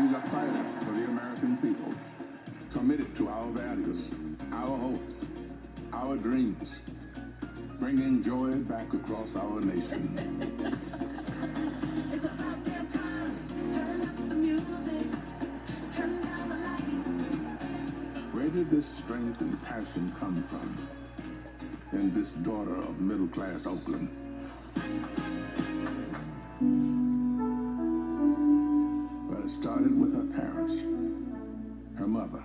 She's a fighter for the American people, committed to our values, our hopes, our dreams, bringing joy back across our nation. It's about damn time. Turn up the music. Turn down the lights. Where did this strength and passion come from in this daughter of middle-class Oakland? Well, it started with her parents. Her mother,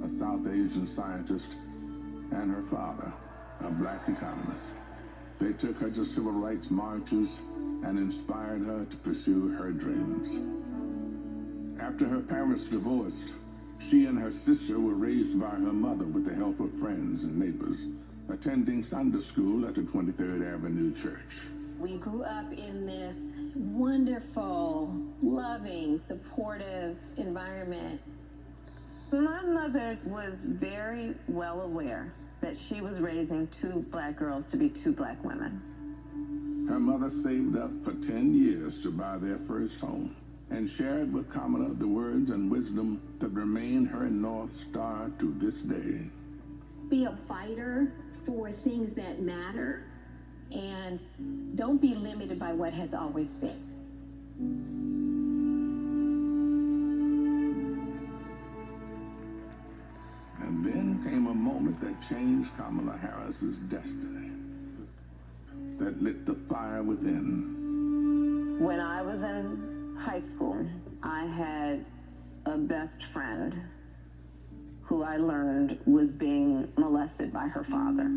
a South Asian scientist, and her father, a black economist. They took her to civil rights marches and inspired her to pursue her dreams. After her parents divorced, she and her sister were raised by her mother with the help of friends and neighbors, attending Sunday school at the 23rd Avenue Church. We grew up in this wonderful, loving, supportive environment. My mother was very well aware that she was raising two black girls to be two black women. Her mother saved up for 10 years to buy their first home and shared with Kamala the words and wisdom that remain her North Star to this day. Be a fighter for things that matter, and don't be limited by what has always been. And then came a moment that changed Kamala Harris's destiny, that lit the fire within. When I was in high school, I had a best friend who I learned was being molested by her father.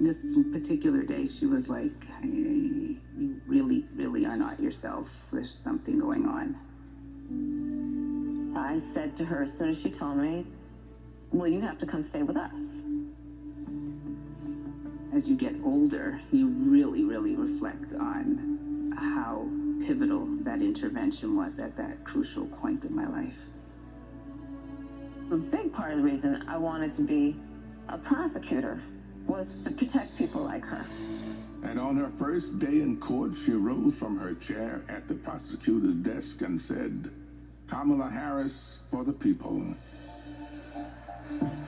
This particular day, she was like, hey, you really, really are not yourself. There's something going on. I said to her as soon as she told me, well, you have to come stay with us. As you get older, you really, really reflect on how pivotal that intervention was at that crucial point in my life. A big part of the reason I wanted to be a prosecutor was to protect people like her. And on her first day in court, she rose from her chair at the prosecutor's desk and said, Kamala Harris for the people.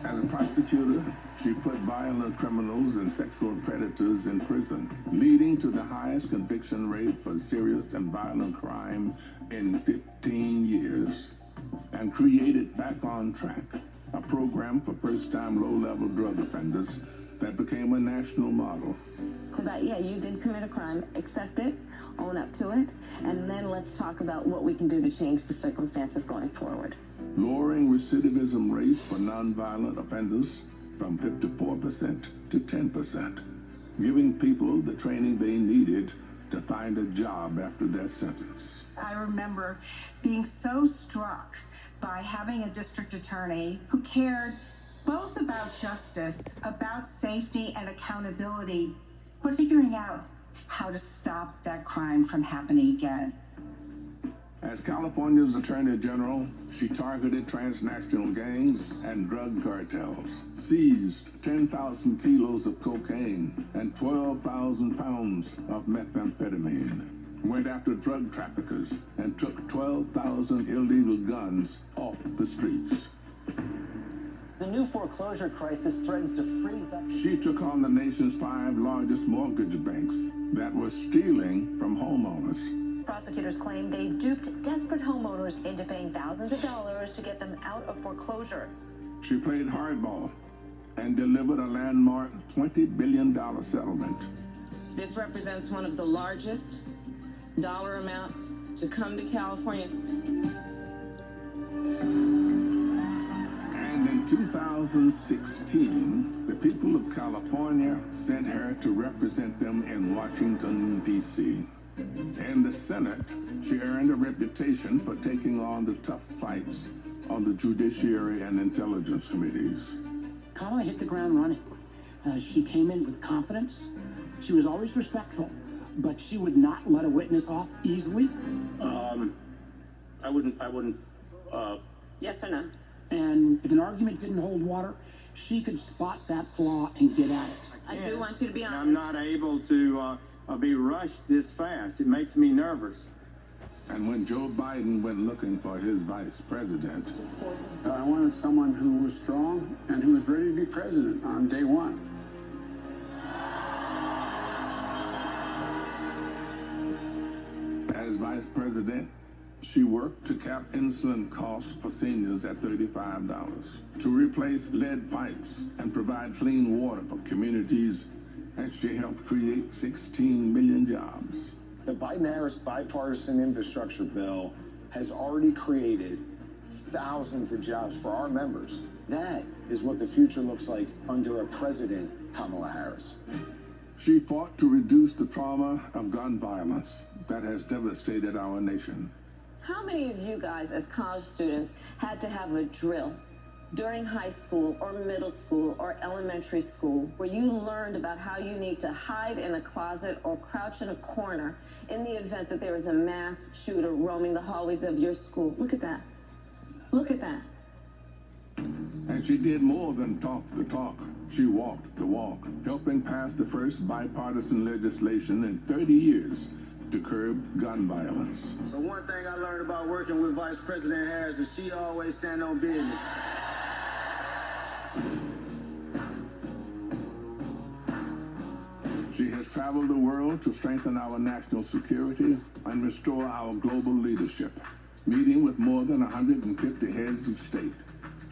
As a prosecutor, she put violent criminals and sexual predators in prison, leading to the highest conviction rate for serious and violent crime in 15 years, and created Back on Track, a program for first-time low-level drug offenders that became a national model. About, yeah, you did commit a crime, accept it, own up to it, and then let's talk about what we can do to change the circumstances going forward. Lowering recidivism rates for nonviolent offenders from 54% to 10%, giving people the training they needed to find a job after their sentence. I remember being so struck by having a district attorney who cared both about justice, about safety and accountability, but figuring out how to stop that crime from happening again. As California's Attorney General, she targeted transnational gangs and drug cartels, seized 10,000 kilos of cocaine and 12,000 pounds of methamphetamine, went after drug traffickers, and took 12,000 illegal guns off the streets. The new foreclosure crisis threatens to freeze up. She took on the nation's 5 largest mortgage banks that were stealing from homeowners. Prosecutors claim they duped desperate homeowners into paying thousands of dollars to get them out of foreclosure. She played hardball and delivered a landmark $20 billion settlement. This represents one of the largest dollar amounts to come to California. And in 2016, the people of California sent her to represent them in Washington, D.C. In the Senate, she earned a reputation for taking on the tough fights on the Judiciary and Intelligence Committees. Kamala hit the ground running. She came in with confidence. She was always respectful, but she would not let a witness off easily. I wouldn't. Yes or no? And if an argument didn't hold water, she could spot that flaw and get at it. I do want you to be honest. I'm not able to be rushed this fast. It makes me nervous. And when Joe Biden went looking for his vice president, I wanted someone who was strong and who was ready to be president on day one. As vice president, she worked to cap insulin costs for seniors at $35, to replace lead pipes and provide clean water for communities, and she helped create 16 million jobs. The Biden-Harris bipartisan infrastructure bill has already created thousands of jobs for our members. That is what the future looks like under a president, Kamala Harris. She fought to reduce the trauma of gun violence that has devastated our nation. How many of you guys, as college students, had to have a drill during high school or middle school or elementary school where you learned about how you need to hide in a closet or crouch in a corner in the event that there is a mass shooter roaming the hallways of your school? Look at that. Look at that. And she did more than talk the talk. She walked the walk, helping pass the first bipartisan legislation in 30 years to curb gun violence. So one thing I learned about working with Vice President Harris is she always stand on business. She has traveled the world to strengthen our national security and restore our global leadership, meeting with more than 150 heads of state.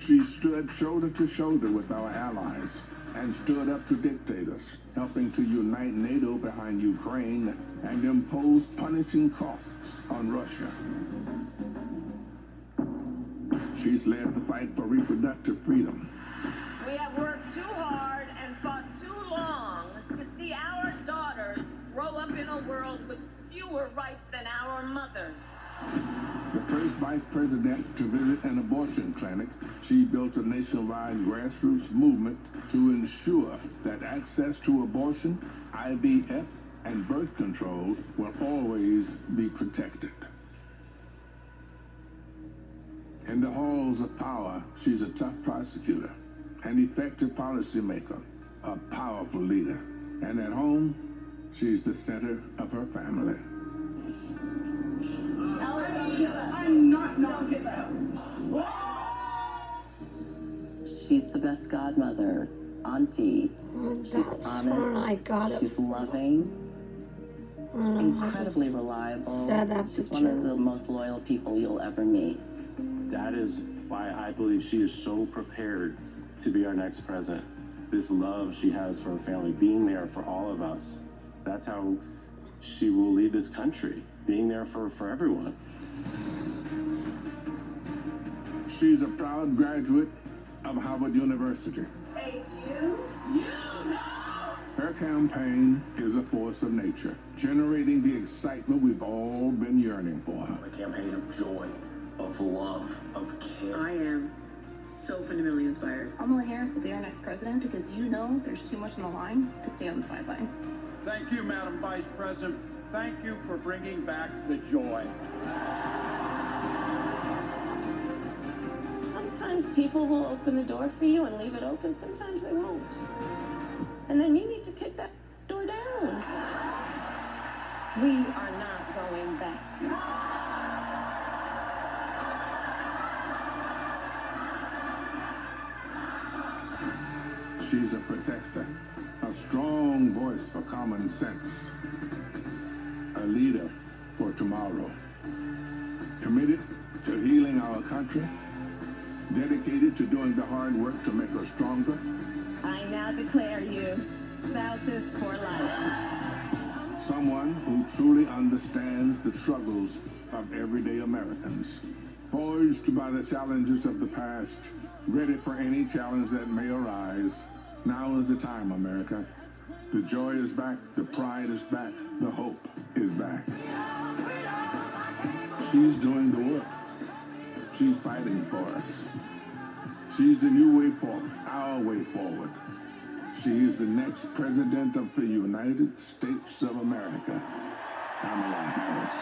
She stood shoulder to shoulder with our allies and stood up to dictators, helping to unite NATO behind Ukraine and impose punishing costs on Russia. She's led the fight for reproductive freedom. We have worked too hard and fought too long to see our daughters grow up in a world with fewer rights than our mothers. The first vice president to visit an abortion clinic, she built a nationwide grassroots movement to ensure that access to abortion, IVF, and birth control will always be protected. In the halls of power, she's a tough prosecutor, an effective policymaker, a powerful leader. And at home, she's the center of her family. I'm not give up. She's the best godmother, auntie. She's honest. She's loving. Incredibly reliable. She's one of the most loyal people you'll ever meet. That is why I believe she is so prepared to be our next president. This love she has for her family, being there for all of us. That's how she will lead this country, being there for everyone. She's a proud graduate of Harvard University. Hey, you know. Her campaign is a force of nature, generating the excitement we've all been yearning for. A campaign of joy, of love, of care. I am so fundamentally inspired. Kamala Harris will be our next president because you know there's too much on the line to stay on the sidelines. Thank you, Madam Vice President. Thank you for bringing back the joy. Sometimes people will open the door for you and leave it open. Sometimes they won't. And then you need to kick that door down. We are not going back. She's a protector, a strong voice for common sense, a leader for tomorrow, committed to healing our country, dedicated to doing the hard work to make us stronger. I now declare you spouses for life. Someone who truly understands the struggles of everyday Americans, poised by the challenges of the past, ready for any challenge that may arise. Now is the time, America. The joy is back, the pride is back, the hope is back. She's doing the work. She's fighting for us. She's the new way forward, our way forward. She is the next president of the United States of America, Kamala Harris.